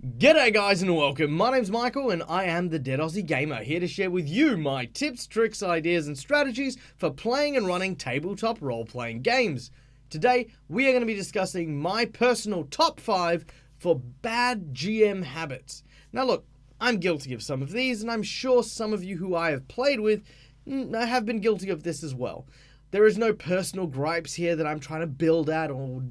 G'day guys and welcome, my name's Michael and I am the Deadaussiegamer, here to share with you my tips, tricks, ideas and strategies for playing and running tabletop role-playing games. Today, we are going to be discussing my personal top 5 for bad GM habits. Now look, I'm guilty of some of these and I'm sure some of you who I have played with have been guilty of this as well. There is no personal gripes here that I'm trying to build at or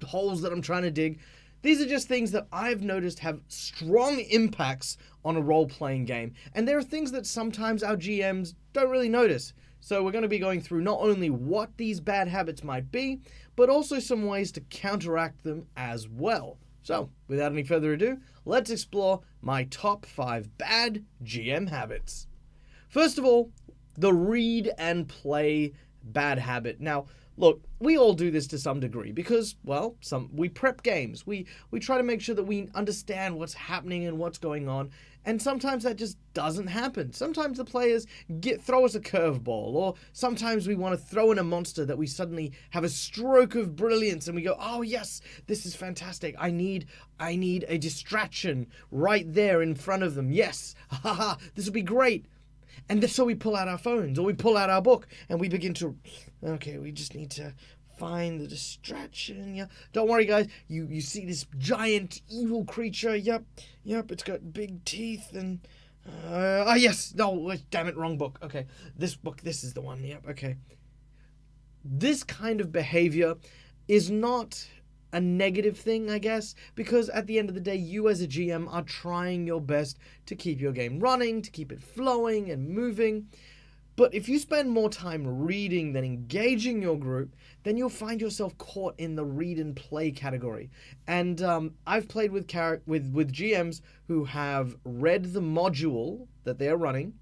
holes that I'm trying to dig. These are just things that I've noticed have strong impacts on a role-playing game, and there are things that sometimes our GMs don't really notice. So we're going to be going through not only what these bad habits might be, but also some ways to counteract them as well. So, without any further ado, let's explore my top 5 bad GM habits. First of all, the read and play bad habit. Now, look, we all do this to some degree because, well, we prep games. We try to make sure that we understand what's happening and what's going on, and sometimes that just doesn't happen. Sometimes the players throw us a curveball, or sometimes we want to throw in a monster that we suddenly have a stroke of brilliance and we go, oh yes, this is fantastic. I need a distraction right there in front of them. Yes, haha, this will be great. And so we pull out our phones or we pull out our book and we begin to, okay, we just need to find the distraction. Yeah, don't worry, guys. You see this giant evil creature? Yep, it's got big teeth and yes. No, damn it, wrong book. Okay, this is the one. Yep, okay. This kind of behavior is not a negative thing, I guess, because at the end of the day, you as a GM are trying your best to keep your game running, to keep it flowing and moving. But if you spend more time reading than engaging your group, then you'll find yourself caught in the read and play category. And I've played with GMs who have read the module that they're running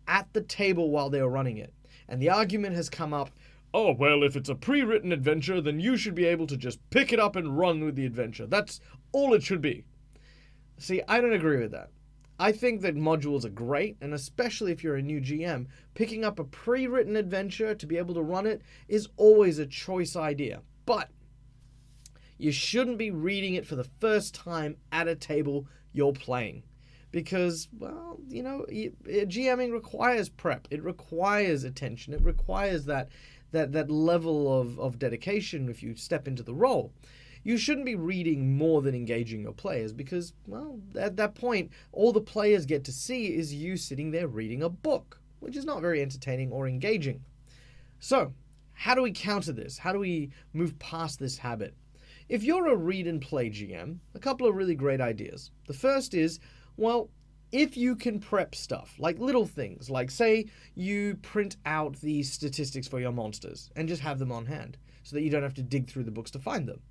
at the table while they're running it. And the argument has come up, oh, well, if it's a pre-written adventure, then you should be able to just pick it up and run with the adventure. That's all it should be. See, I don't agree with that. I think that modules are great, and especially if you're a new GM, picking up a pre-written adventure to be able to run it is always a choice idea. But you shouldn't be reading it for the first time at a table you're playing. Because, well, you know, GMing requires prep. It requires attention. It requires that level of dedication if you step into the role. You shouldn't be reading more than engaging your players because, well, at that point, all the players get to see is you sitting there reading a book, which is not very entertaining or engaging. So, how do we counter this? How do we move past this habit? If you're a read and play GM, a couple of really great ideas. The first is, well, if you can prep stuff, like little things, like say you print out the statistics for your monsters and just have them on hand so that you don't have to dig through the books to find them.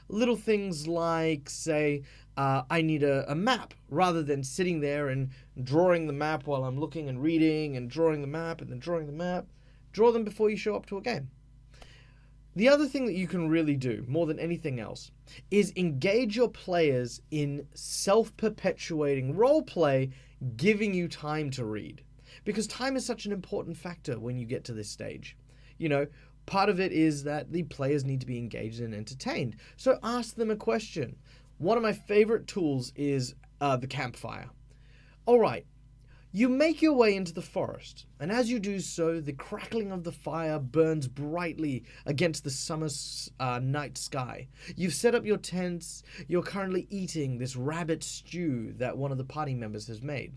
Little things like, say, I need a map, rather than sitting there and drawing the map while I'm looking and reading and drawing the map and then drawing the map. Draw them before you show up to a game. The other thing that you can really do, more than anything else, is engage your players in self-perpetuating roleplay, giving you time to read. Because time is such an important factor when you get to this stage. You know, part of it is that the players need to be engaged and entertained. So ask them a question. One of my favorite tools is the campfire. All right. You make your way into the forest, and as you do so, the crackling of the fire burns brightly against the summer night sky. You've set up your tents, you're currently eating this rabbit stew that one of the party members has made.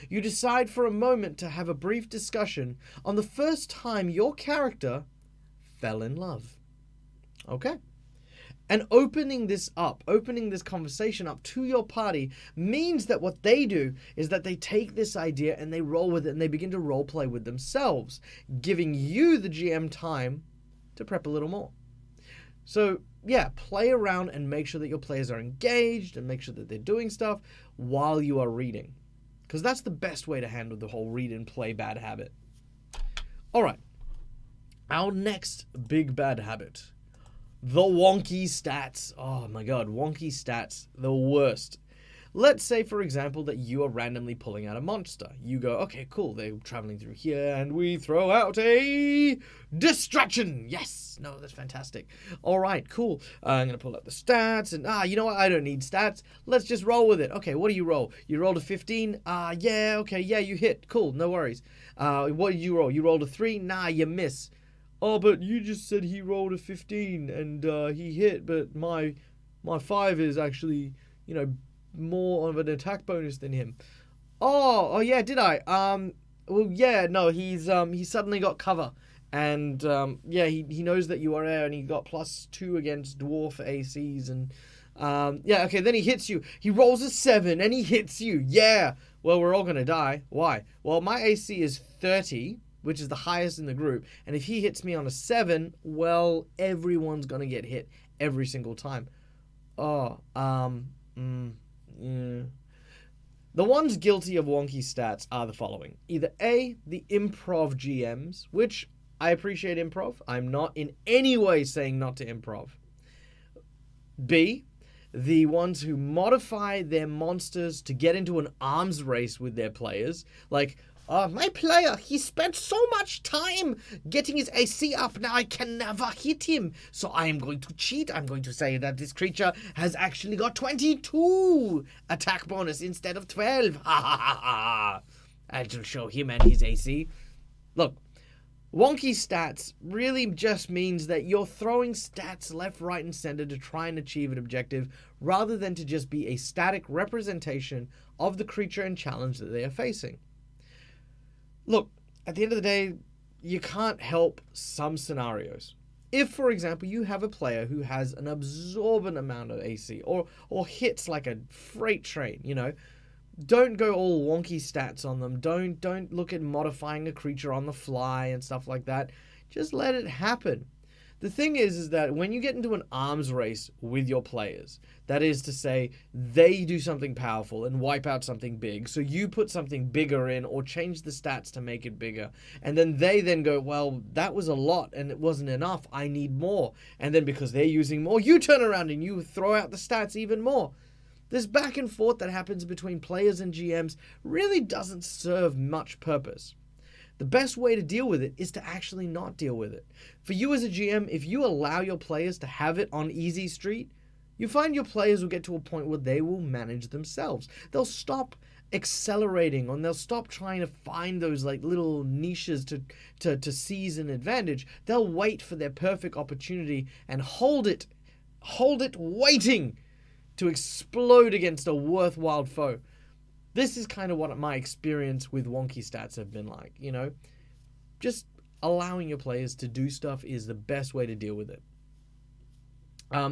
You decide for a moment to have a brief discussion on the first time your character fell in love. Okay? And opening this conversation up to your party means that what they do is that they take this idea and they roll with it and they begin to role play with themselves, giving you, the GM, time to prep a little more. So, yeah, play around and make sure that your players are engaged and make sure that they're doing stuff while you are reading. Because that's the best way to handle the whole read and play bad habit. All right. Our next big bad habit. The wonky stats. Oh my god, wonky stats. The worst. let's say, for example, that you are randomly pulling out a monster. You go, okay, cool, they're traveling through here, and we throw out a distraction. Yes, no, that's fantastic. All right, cool. I'm going to pull up the stats, and you know what? I don't need stats. Let's just roll with it. Okay, what do you roll? You rolled a 15? Yeah, okay, yeah, you hit. Cool, no worries. What did you roll? You rolled a 3? Nah, you miss. Oh, but you just said he rolled a 15 and he hit, but my 5 is actually, more of an attack bonus than him. Oh yeah, did I? Well, yeah, no, he suddenly got cover, and yeah, he knows that you are air, and he got +2 against dwarf ACs, and yeah, okay, then he hits you. He rolls a 7 and he hits you. Yeah. Well, we're all gonna die. Why? Well, my AC is 30. Which is the highest in the group. And if he hits me on a 7, well, everyone's going to get hit every single time. Oh, yeah. The ones guilty of wonky stats are the following. Either A, the improv GMs, which I appreciate improv. I'm not in any way saying not to improv. B, the ones who modify their monsters to get into an arms race with their players. Like, my player, he spent so much time getting his AC up, now I can never hit him. So I am going to cheat. I'm going to say that this creature has actually got 22 attack bonus instead of 12. Ha ha ha ha. I shall show him and his AC. Look, wonky stats really just means that you're throwing stats left, right, and center to try and achieve an objective, rather than to just be a static representation of the creature and challenge that they are facing. Look, at the end of the day, you can't help some scenarios. If, for example, you have a player who has an absorbent amount of AC or hits like a freight train, don't go all wonky stats on them. Don't look at modifying a creature on the fly and stuff like that. Just let it happen. The thing is that when you get into an arms race with your players, that is to say, they do something powerful and wipe out something big, so you put something bigger in or change the stats to make it bigger, and then they then go, well, that was a lot and it wasn't enough, I need more. And then because they're using more, you turn around and you throw out the stats even more. This back and forth that happens between players and GMs really doesn't serve much purpose. The best way to deal with it is to actually not deal with it. For you as a GM, if you allow your players to have it on easy street, you find your players will get to a point where they will manage themselves. They'll stop accelerating, and they'll stop trying to find those like little niches to seize an advantage. They'll wait for their perfect opportunity and hold it waiting to explode against a worthwhile foe. This is kind of what my experience with wonky stats have been like, Just allowing your players to do stuff is the best way to deal with it.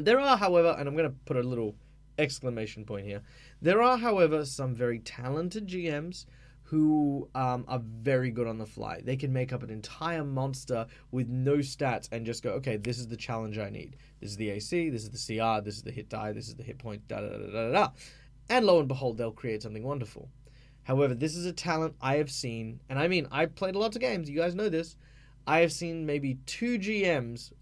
There are, however, and I'm going to put a little exclamation point here, there are, however, some very talented GMs who are very good on the fly. They can make up an entire monster with no stats and just go, okay, this is the challenge I need. This is the AC, this is the CR, this is the hit die, this is the hit point, da-da-da-da-da-da. And lo and behold, they'll create something wonderful. However, this is a talent I have seen, and I mean, I've played lots of games, you guys know this. I have seen maybe 2 GMs,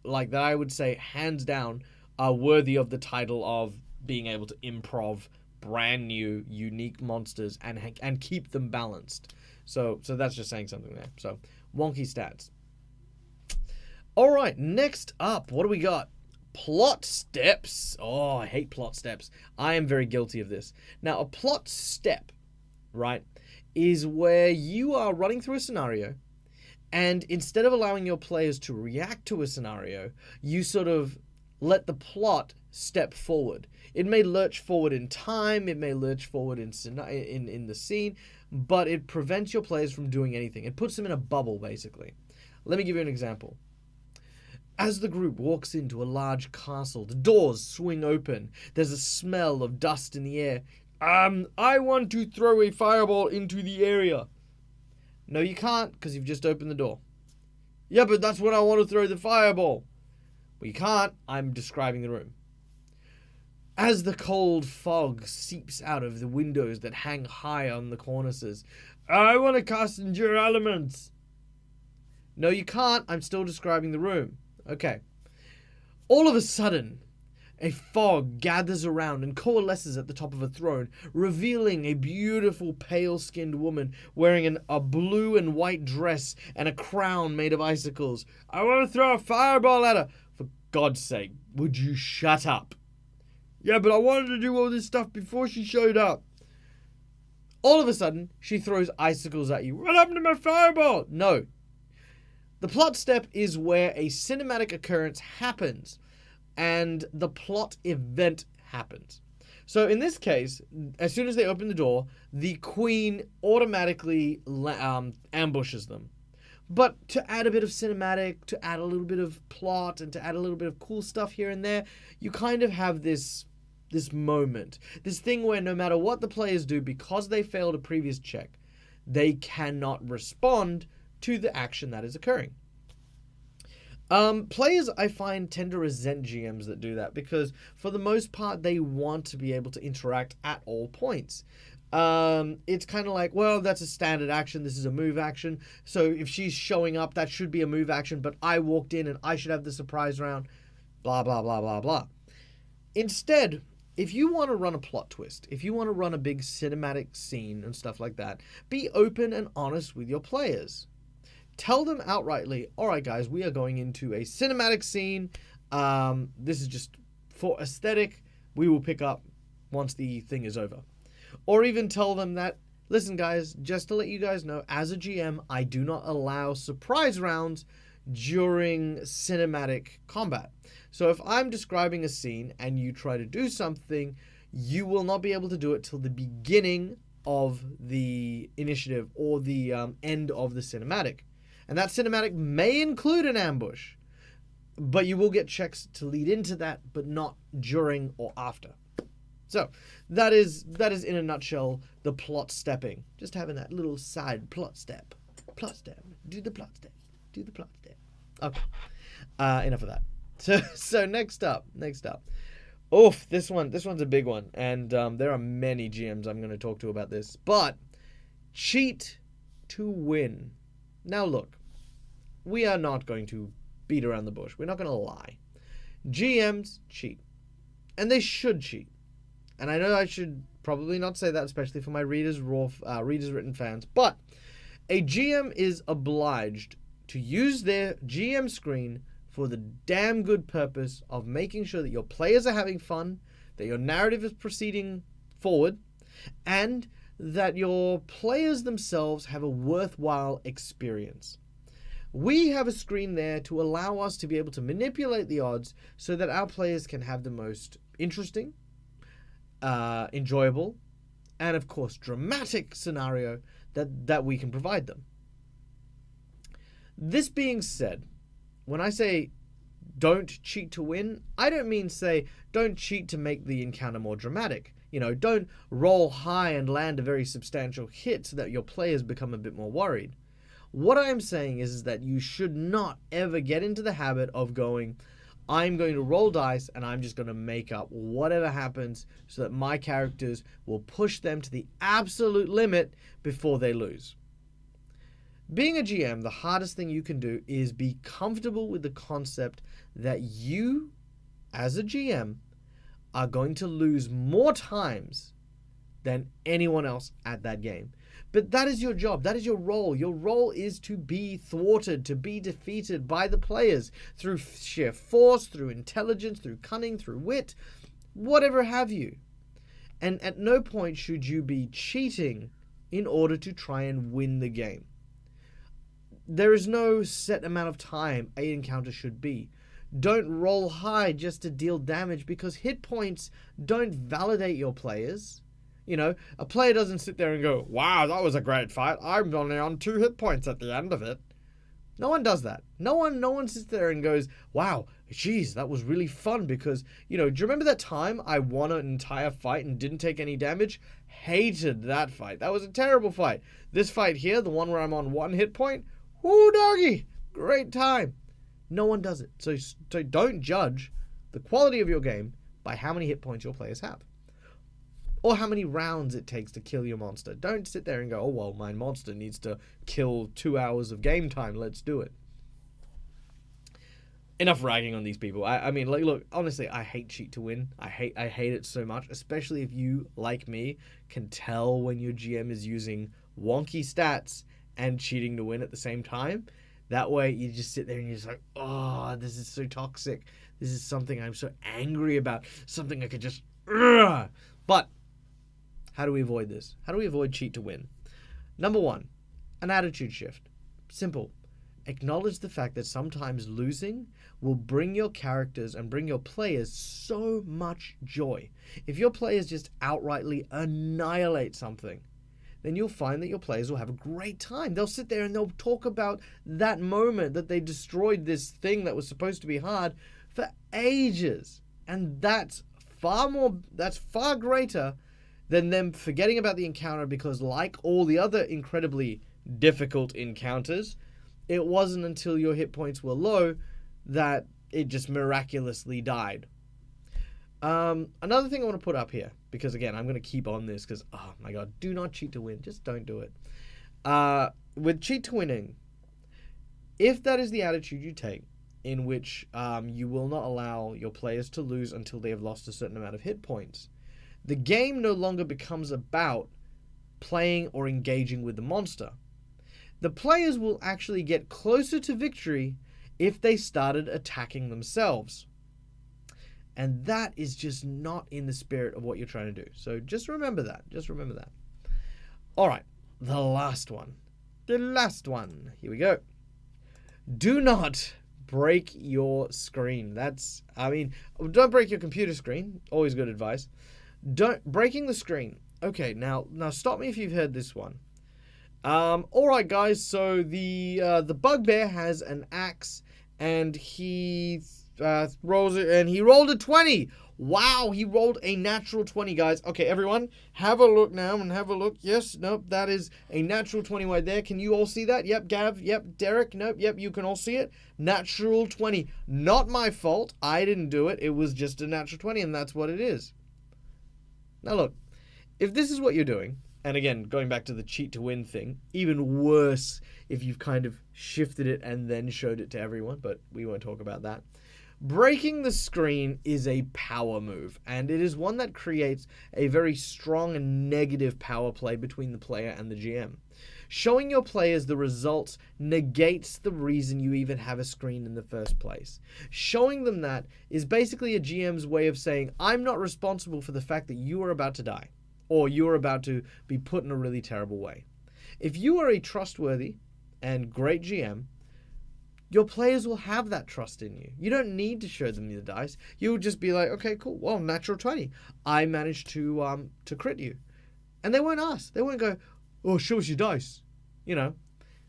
like that I would say, hands down, are worthy of the title of being able to improv brand new, unique monsters and keep them balanced. So that's just saying something there. So, wonky stats. Alright, next up, what do we got? Plot steps. Oh, I hate plot steps. I am very guilty of this. Now, a plot step, right, is where you are running through a scenario, and instead of allowing your players to react to a scenario, you sort of let the plot step forward. It may lurch forward in time, it may lurch forward in the scene, but it prevents your players from doing anything. It puts them in a bubble, basically. Let me give you an example. As the group walks into a large castle, the doors swing open. There's a smell of dust in the air. I want to throw a fireball into the area. No, you can't, because you've just opened the door. Yeah, but that's when I want to throw the fireball. Well, you can't. I'm describing the room. As the cold fog seeps out of the windows that hang high on the cornices, I want to cast Endure Elements. No, you can't. I'm still describing the room. Okay. All of a sudden, A fog gathers around and coalesces at the top of a throne, revealing a beautiful pale-skinned woman wearing a blue and white dress and a crown made of icicles. I want to throw a fireball at her. For God's sake, would you shut up? Yeah, but I wanted to do all this stuff before she showed up. All of a sudden, she throws icicles at you. What happened to my fireball? No. The plot step is where a cinematic occurrence happens and the plot event happens. So in this case, as soon as they open the door, the queen automatically ambushes them. But to add a bit of cinematic, to add a little bit of plot, and to add a little bit of cool stuff here and there, you kind of have this moment, this thing where no matter what the players do, because they failed a previous check, they cannot respond to the action that is occurring. Players, I find, tend to resent GMs that do that because, for the most part, they want to be able to interact at all points. It's kind of like, well, that's a standard action. This is a move action. So if she's showing up, that should be a move action, but I walked in and I should have the surprise round. Blah, blah, blah, blah, blah. Instead, if you want to run a plot twist, if you want to run a big cinematic scene and stuff like that, be open and honest with your players. Tell them outrightly, all right, guys, we are going into a cinematic scene. This is just for aesthetic. We will pick up once the thing is over. Or even tell them that, listen, guys, just to let you guys know, as a GM, I do not allow surprise rounds during cinematic combat. So if I'm describing a scene and you try to do something, you will not be able to do it till the beginning of the initiative or the end of the cinematic. And that cinematic may include an ambush, but you will get checks to lead into that, but not during or after. So that is in a nutshell the plot stepping. Just having that little side plot step. Plot step. Do the plot step. Do the plot step. Okay. Enough of that. So next up. Oof, this one's a big one, and there are many GMs I'm going to talk to about this. But cheat to win. Now look, we are not going to beat around the bush. We're not going to lie. GMs cheat, and they should cheat. And I know I should probably not say that, especially for my readers written fans. But a GM is obliged to use their GM screen for the damn good purpose of making sure that your players are having fun, that your narrative is proceeding forward, and that your players themselves have a worthwhile experience. We have a screen there to allow us to be able to manipulate the odds so that our players can have the most interesting, enjoyable, and of course dramatic scenario that we can provide them. This being said, when I say don't cheat to win, I don't mean say don't cheat to make the encounter more dramatic. You know, don't roll high and land a very substantial hit so that your players become a bit more worried. What I am saying is that you should not ever get into the habit of going, I'm going to roll dice and I'm just going to make up whatever happens so that my characters will push them to the absolute limit before they lose. Being a GM, the hardest thing you can do is be comfortable with the concept that you, as a GM, are going to lose more times than anyone else at that game. But that is your job. That is your role. Your role is to be thwarted, to be defeated by the players through sheer force, through intelligence, through cunning, through wit, whatever have you. And at no point should you be cheating in order to try and win the game. There is no set amount of time an encounter should be. Don't roll high just to deal damage, because hit points don't validate your players. You know, a player doesn't sit there and go, wow, that was a great fight. I'm only on 2 hit points at the end of it. No one does that. No one sits there and goes, wow, geez, that was really fun because, you know, do you remember that time I won an entire fight and didn't take any damage? Hated that fight. That was a terrible fight. This fight here, the one where I'm on 1 hit point, whoo doggy, great time. No one does it. So don't judge the quality of your game by how many hit points your players have, or how many rounds it takes to kill your monster. Don't sit there and go, oh, well, my monster needs to kill 2 hours of game time. Let's do it. enough ragging on these people. I mean, like, look, honestly, I hate cheat to win. I hate it so much, especially if you, like me, can tell when your GM is using wonky stats and cheating to win at the same time. That way, you just sit there and you're just like, oh, this is so toxic. This is something I'm so angry about. Something I could just... Ugh. But how do we avoid this? How do we avoid cheat to win? Number one, an attitude shift. Simple. Acknowledge the fact that sometimes losing will bring your characters and bring your players so much joy. If your players just outrightly annihilate something, then you'll find that your players will have a great time. They'll sit there and they'll talk about that moment that they destroyed this thing that was supposed to be hard for ages. And that's far greater than them forgetting about the encounter, because like all the other incredibly difficult encounters, it wasn't until your hit points were low that it just miraculously died. Another thing I want to put up here, because again, I'm going to keep on this because, oh my god, do not cheat to win. Just don't do it. With cheat to winning, if that is the attitude you take, in which you will not allow your players to lose until they have lost a certain amount of hit points, the game no longer becomes about playing or engaging with the monster. The players will actually get closer to victory if they started attacking themselves. And that is just not in the spirit of what you're trying to do. So just remember that. Just remember that. All right, the last one. The last one. Here we go. Do not break your screen. Don't break your computer screen. Always good advice. Breaking the screen. Okay, now stop me if you've heard this one. All right, guys. So the bugbear has an axe, and he rolls it, and he rolled a 20. Wow, he rolled a natural 20, guys. Okay, everyone, have a look now and have a look. Yes, nope, that is a natural 20 right there. Can you all see that? Yep, Gav. Yep, Derek. Nope, yep, you can all see it. Natural 20. Not my fault. I didn't do it. It was just a natural 20, and that's what it is. Now, look, if this is what you're doing, and again, going back to the cheat to win thing, even worse if you've kind of shifted it and then showed it to everyone, but we won't talk about that. Breaking the screen is a power move, and it is one that creates a very strong and negative power play between the player and the GM. Showing your players the results negates the reason you even have a screen in the first place. Showing them that is basically a GM's way of saying, I'm not responsible for the fact that you are about to die, or you are about to be put in a really terrible way. If you are a trustworthy and great GM, your players will have that trust in you. You don't need to show them the dice. You'll just be like, okay, cool. Well, natural 20. I managed to crit you. And they won't ask. They won't go, oh, show us your dice. You know,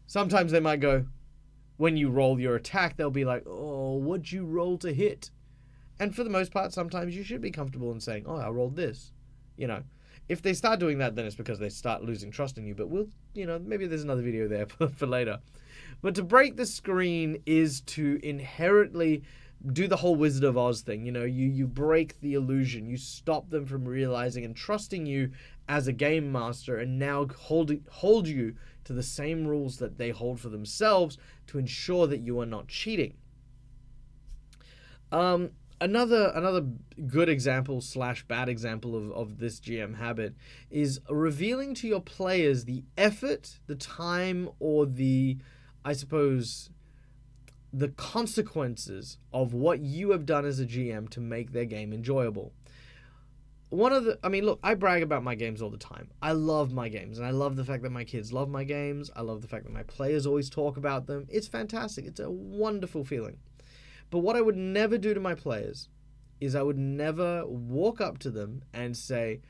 sometimes they might go, when you roll your attack, they'll be like, oh, what'd you roll to hit? And for the most part, sometimes you should be comfortable in saying, oh, I rolled this. You know, if they start doing that, then it's because they start losing trust in you. But maybe there's another video there for later. But to break the screen is to inherently do the whole Wizard of Oz thing. You know, you break the illusion. You stop them from realizing and trusting you as a game master, and now hold you to the same rules that they hold for themselves to ensure that you are not cheating. Another good example / bad example of this GM habit is revealing to your players the effort, the time, or the consequences of what you have done as a GM to make their game enjoyable. Look, I brag about my games all the time. I love my games, and I love the fact that my kids love my games. I love the fact that my players always talk about them. It's fantastic. It's a wonderful feeling. But what I would never do to my players is I would never walk up to them and say,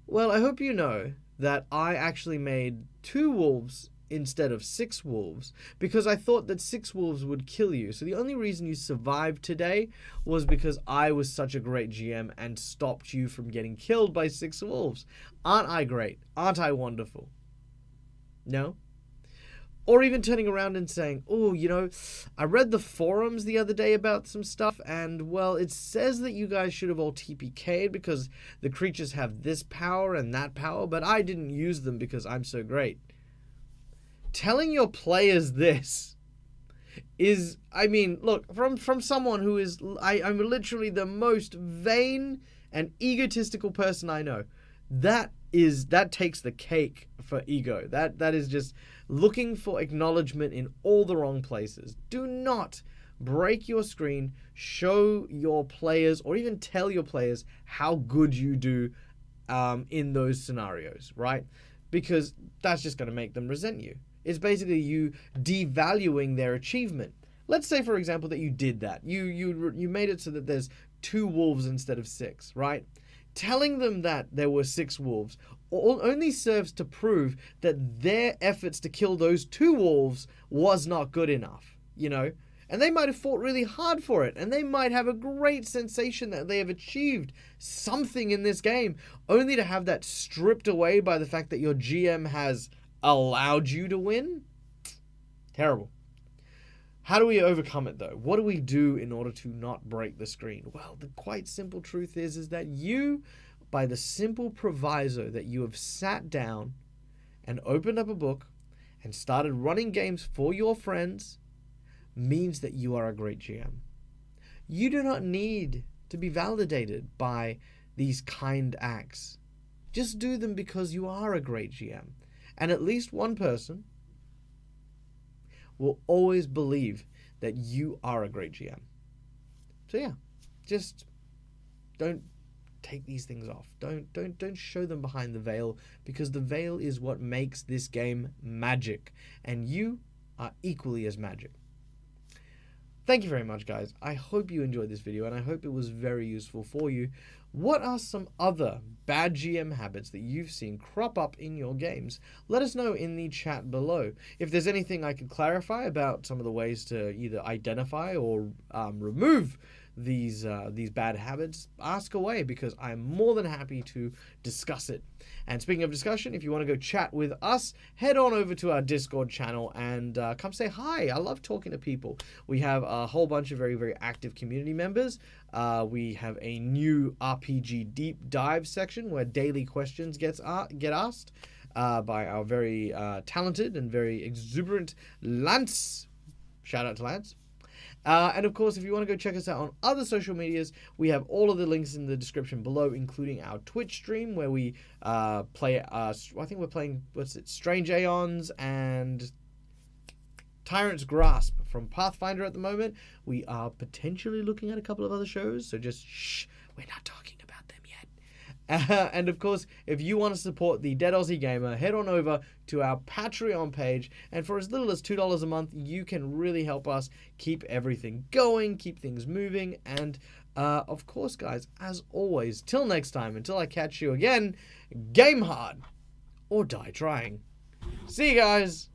well, I hope you know that I actually made 2 wolves instead of 6 wolves because I thought that 6 wolves would kill you. So the only reason you survived today was because I was such a great GM and stopped you from getting killed by 6 wolves. Aren't I great? Aren't I wonderful? No? Or even turning around and saying, oh, I read the forums the other day about some stuff, and, well, it says that you guys should have all TPK'd because the creatures have this power and that power, but I didn't use them because I'm so great. Telling your players this is, I mean, look, from someone who is, I'm literally the most vain and egotistical person I know. That takes the cake for ego. That is just looking for acknowledgement in all the wrong places. Do not break your screen, show your players, or even tell your players how good you do in those scenarios, right? Because that's just going to make them resent you. It's basically you devaluing their achievement. Let's say, for example, that you did that. You made it so that there's 2 wolves instead of 6, right? Telling them that there were 6 wolves only serves to prove that their efforts to kill those 2 wolves was not good enough, you know? And they might have fought really hard for it, and they might have a great sensation that they have achieved something in this game, only to have that stripped away by the fact that your GM has allowed you to win? Terrible. How do we overcome it, though? What do we do in order to not break the screen? Well, the quite simple truth is that you, by the simple proviso that you have sat down and opened up a book and started running games for your friends, means that you are a great GM. You do not need to be validated by these kind acts. Just do them because you are a great GM. And at least one person will always believe that you are a great GM. So yeah, just don't take these things off. Don't show them behind the veil, because the veil is what makes this game magic, and you are equally as magic. Thank you very much, guys. I hope you enjoyed this video, and I hope it was very useful for you. What are some other bad GM habits that you've seen crop up in your games? Let us know in the chat below. If there's anything I could clarify about some of the ways to either identify or remove these bad habits, ask away, because I'm more than happy to discuss it. And speaking of discussion, if you want to go chat with us, head on over to our Discord channel and come say hi. I love talking to people. We have a whole bunch of very, very active community members. We have a new RPG deep dive section where daily questions get asked by our very talented and very exuberant Lance. Shout out to Lance. And of course, if you want to go check us out on other social medias, we have all of the links in the description below, including our Twitch stream where we play, I think we're playing, Strange Aeons and Tyrant's Grasp from Pathfinder at the moment. We are potentially looking at a couple of other shows, so just shh, we're not talking about them yet. And of course, if you want to support the Deadaussiegamer, head on over to our Patreon page, and for as little as $2 a month, you can really help us keep everything going, keep things moving, and of course, guys, as always, till next time, until I catch you again, game hard or die trying. See you guys!